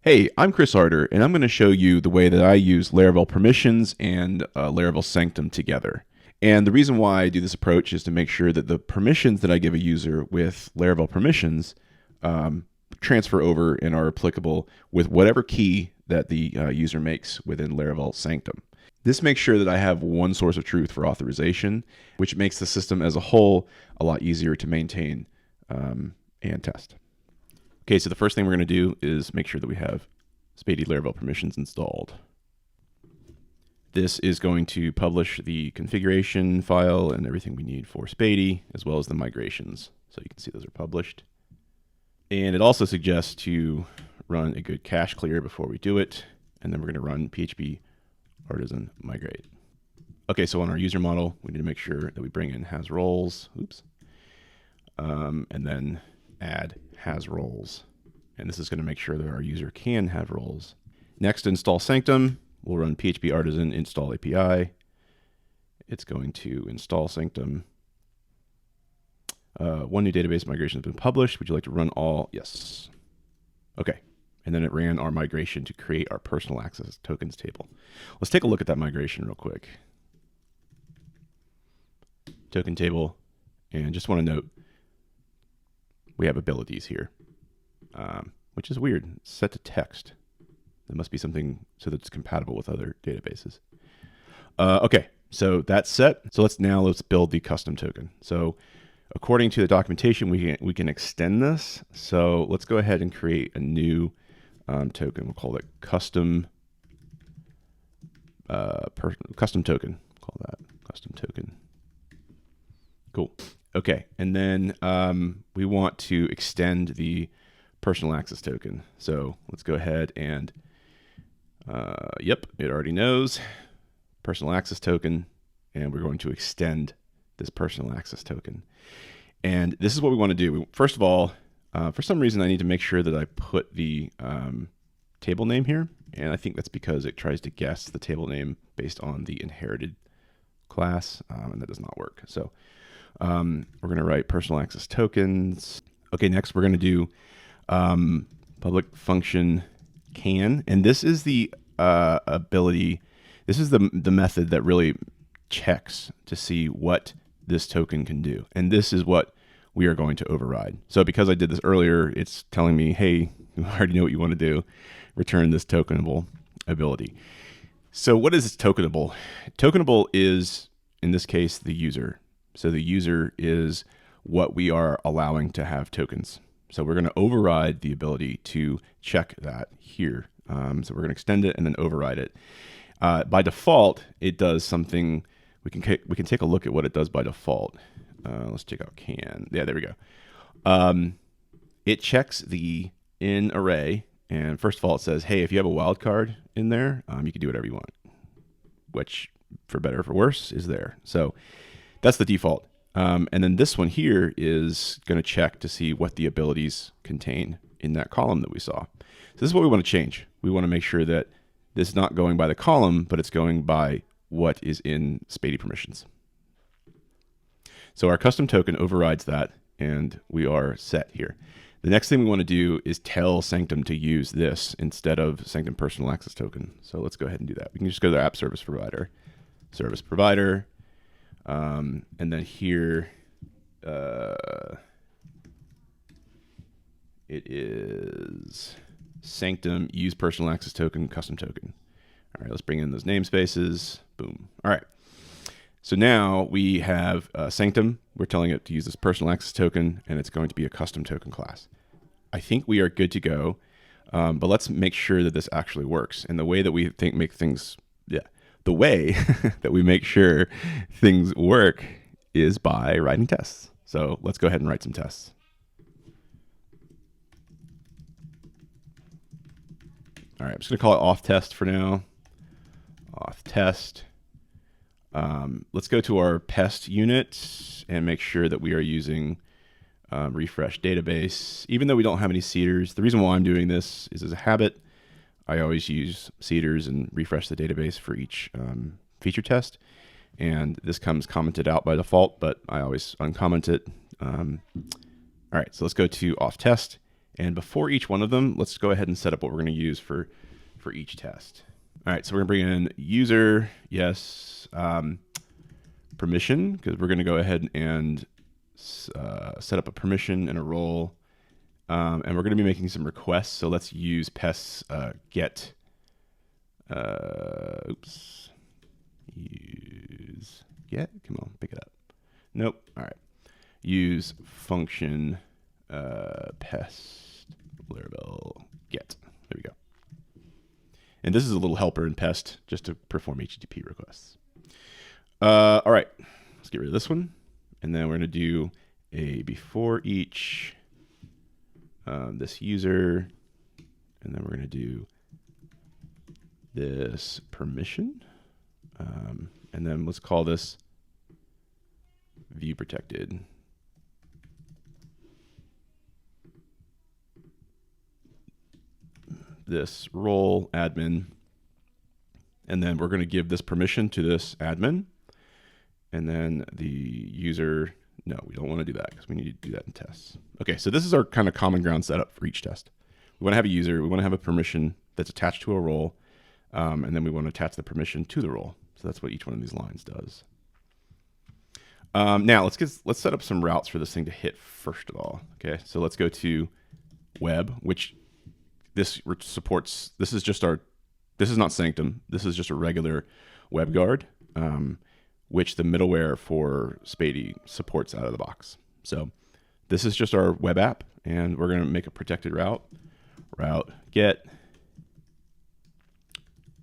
Hey, I'm Chris Arter, and I'm going to show you the way that I use Laravel Permissions and Laravel Sanctum together. And the reason why I do this approach is to make sure that the permissions that I give a user with Laravel Permissions transfer over and are applicable with whatever key that the user makes within Laravel Sanctum. This makes sure that I have one source of truth for authorization, which makes the system as a whole a lot easier to maintain and test. Okay, so the first thing we're going to do is make sure that we have Spatie Laravel Permissions installed. This is going to publish the configuration file and everything we need for Spatie, as well as the migrations. So you can see those are published. And it also suggests to run a good cache clear before we do it. And then we're going to run PHP artisan migrate. Okay, so on our user model, we need to make sure that we bring in has roles. Oops. And then add has roles. And this is going to make sure that our user can have roles. Next, install Sanctum. We'll run PHP artisan install API. It's going to install Sanctum. One new database migration has been published. Would you like to run all? Yes. Okay. And then it ran our migration to create our personal access tokens table. Let's take a look at that migration real quick. Token table. And just want to note, we have abilities here, which is weird. It's set to text. There must be something so that it's compatible with other databases. Okay, so that's set. So let's build the custom token. So according to the documentation, we can extend this. So let's go ahead and create a new token. We'll call it custom token. Call that custom token. Cool. Okay, and then we want to extend the personal access token. So let's go ahead and, yep, it already knows personal access token, and we're going to extend this personal access token. And this is what we want to do. First of all, for some reason, I need to make sure that I put the table name here, and I think that's because it tries to guess the table name based on the inherited class, and that does not work. So we're going to write personal access tokens. Okay, next we're going to do public function can, and this is the ability. This is the method that really checks to see what this token can do, and this is what we are going to override. So because I did this earlier, it's telling me, hey, you already know what you want to do. Return this tokenable ability. So what is this tokenable? Tokenable is, in this case, the user. So the user is what we are allowing to have tokens. So we're going to override the ability to check that here. So we're going to extend it and then override it. By default, it does something. We can take a look at what it does by default. Let's check out can. Yeah, there we go. It checks the in array, and first of all, it says, hey, if you have a wildcard in there, you can do whatever you want, which, for better or for worse, is there. So that's the default. And then this one here is going to check to see what the abilities contain in that column that we saw. So this is what we want to change. We want to make sure that this is not going by the column, but it's going by what is in Spatie Permissions. So our custom token overrides that, and we are set here. The next thing we want to do is tell Sanctum to use this instead of Sanctum personal access token. So let's go ahead and do that. We can just go to the app service provider, and then here it is Sanctum use personal access token custom token. All right, let's bring in those namespaces. Boom. All right. So now we have Sanctum. We're telling it to use this personal access token, and it's going to be a custom token class. I think we are good to go, but let's make sure that this actually works. And the way that we the way that we make sure things work is by writing tests. So let's go ahead and write some tests. All right, I'm just going to call it auth test for now. Auth test. Let's go to our pest unit and make sure that we are using refresh database. Even though we don't have any seeders, the reason why I'm doing this is as a habit. I always use seeders and refresh the database for each feature test. And this comes commented out by default, but I always uncomment it. All right, so let's go to auth test. And before each one of them, let's go ahead and set up what we're going to use for each test. All right, so we're going to bring in user, yes, permission, because we're going to go ahead and set up a permission and a role. And we're going to be making some requests. So let's use pests get. Use get. Come on, pick it up. Nope. All right. Use function pest Laravel get. There we go. And this is a little helper in pest just to perform HTTP requests. All right. Let's get rid of this one. And then we're going to do a before each this user. And then we're going to do this permission. And then let's call this view protected. This role admin. And then we're going to give this permission to this admin. And then the user, no, we don't want to do that because we need to do that in tests. Okay, so this is our kind of common ground setup for each test. We want to have a user, we want to have a permission that's attached to a role, and then we want to attach the permission to the role. So that's what each one of these lines does. Now let's set up some routes for this thing to hit first of all. Okay, so let's go to web, which this supports. This is not Sanctum. This is just a regular web guard, which the middleware for Spatie supports out of the box. So this is just our web app, and we're going to make a protected route. Route get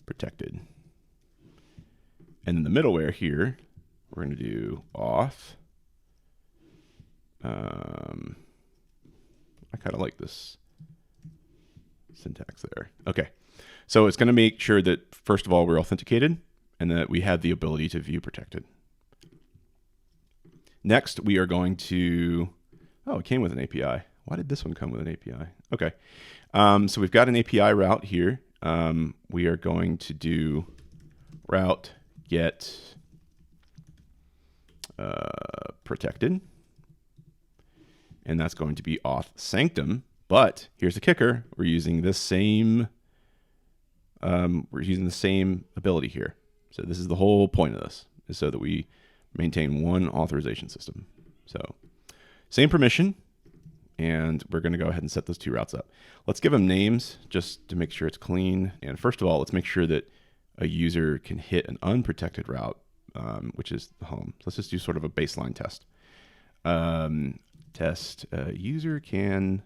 protected. And in the middleware here, we're going to do auth. I kind of like this syntax there. Okay. So it's going to make sure that, first of all, we're authenticated and that we have the ability to view protected. Next, we are going to, oh, it came with an API. Why did this one come with an API? Okay. So we've got an API route here. We are going to do route get protected. And that's going to be auth sanctum. But here's the kicker. We're using the same ability here. So this is the whole point of this, is so that we maintain one authorization system. So same permission, and we're going to go ahead and set those two routes up. Let's give them names just to make sure it's clean. And first of all, let's make sure that a user can hit an unprotected route, which is the home. So let's just do sort of a baseline test. User can,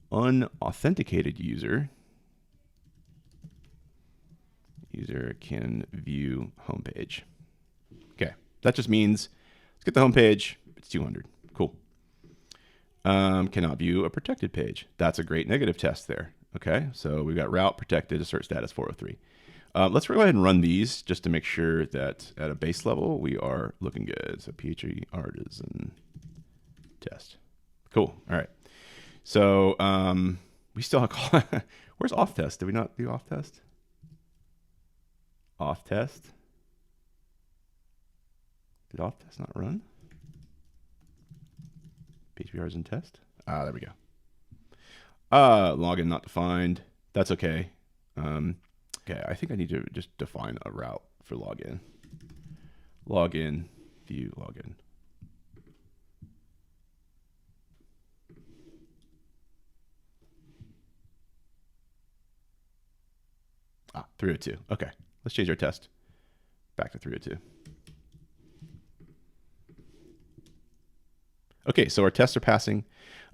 unauthenticated user can view homepage. Okay, that just means let's get the homepage. It's 200. Cool. Cannot view a protected page. That's a great negative test there. Okay, so we've got route protected, assert status 403. Let's go ahead and run these just to make sure that at a base level we are looking good. So PHP artisan test. Cool. All right. So we still have where's auth test? Did we not do auth test? Auth test. Did auth test not run? PHP artisan test. Ah, there we go. Login not defined. That's okay. Okay, I think I need to just define a route for login. Login, view login. Ah, 302. Okay, let's change our test back to 302. Okay, so our tests are passing.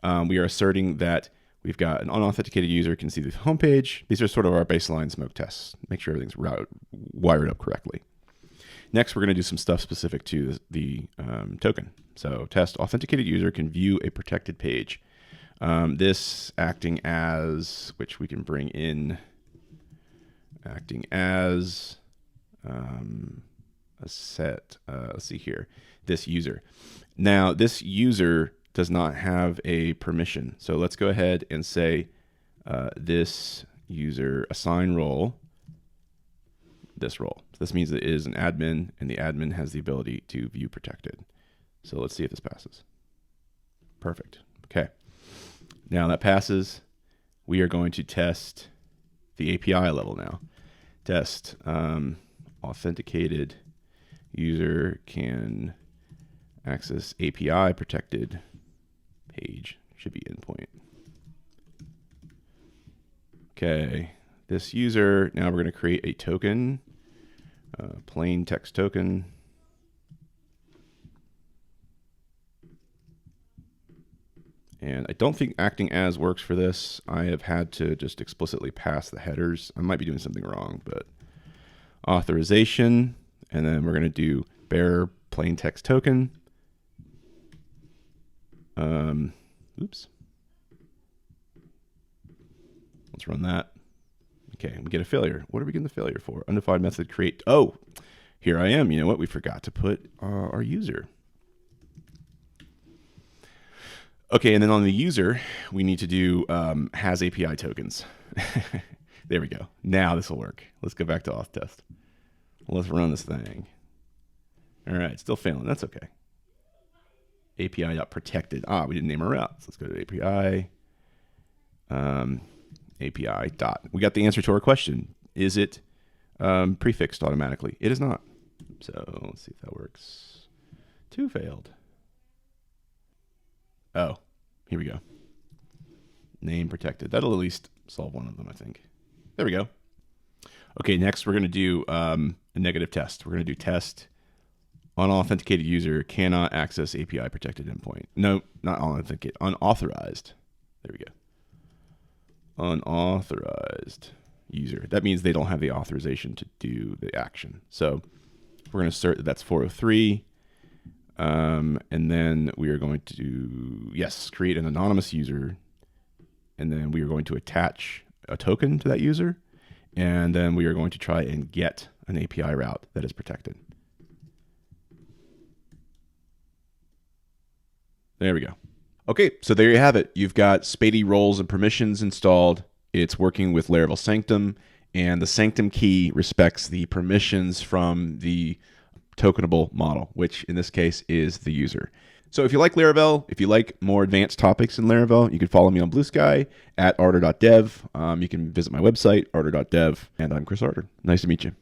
We are asserting that we've got an unauthenticated user can see the homepage. These are sort of our baseline smoke tests. Make sure everything's wired up correctly. Next, we're going to do some stuff specific to the token. So test authenticated user can view a protected page. This acting as, which we can bring in, acting as a set, let's see here, this user. Now, this user does not have a permission. So let's go ahead and say this user assign role, this role. So this means it is an admin, and the admin has the ability to view protected. So let's see if this passes. Perfect. Okay. Now that passes. We are going to test the API level now. Test authenticated user can access API protected page. Should be endpoint. Okay, this user, now we're going to create a token, plain text token. And I don't think acting as works for this. I have had to just explicitly pass the headers. I might be doing something wrong, but authorization, and then we're going to do bearer plain text token. Oops. Let's run that. Okay, we get a failure. What are we getting the failure for? Undefined method create. Oh, here I am. You know what? We forgot to put our user. Okay, and then on the user, we need to do has API tokens. There we go. Now this will work. Let's go back to auth test. Let's run this thing. All right, still failing. That's okay. API.protected. We didn't name our routes. Let's go to API. API dot. We got the answer to our question. Is it prefixed automatically? It is not. So let's see if that works. 2 failed. Oh, here we go. Name protected. That'll at least solve one of them, I think. There we go. Okay, next we're going to do a negative test. We're going to do test unauthenticated user cannot access API protected endpoint. No, not unauthenticated. Unauthorized. There we go. Unauthorized user. That means they don't have the authorization to do the action. So we're going to assert that that's 403. And then we are going to, yes, create an anonymous user. And then we are going to attach a token to that user. And then we are going to try and get an API route that is protected. There we go. Okay, so there you have it. You've got Spatie roles and permissions installed. It's working with Laravel Sanctum, and the Sanctum key respects the permissions from the tokenable model, which in this case is the user. So if you like Laravel, if you like more advanced topics in Laravel, you can follow me on Blue Sky at arter.dev. You can visit my website, arter.dev, and I'm Chris Arter. Nice to meet you.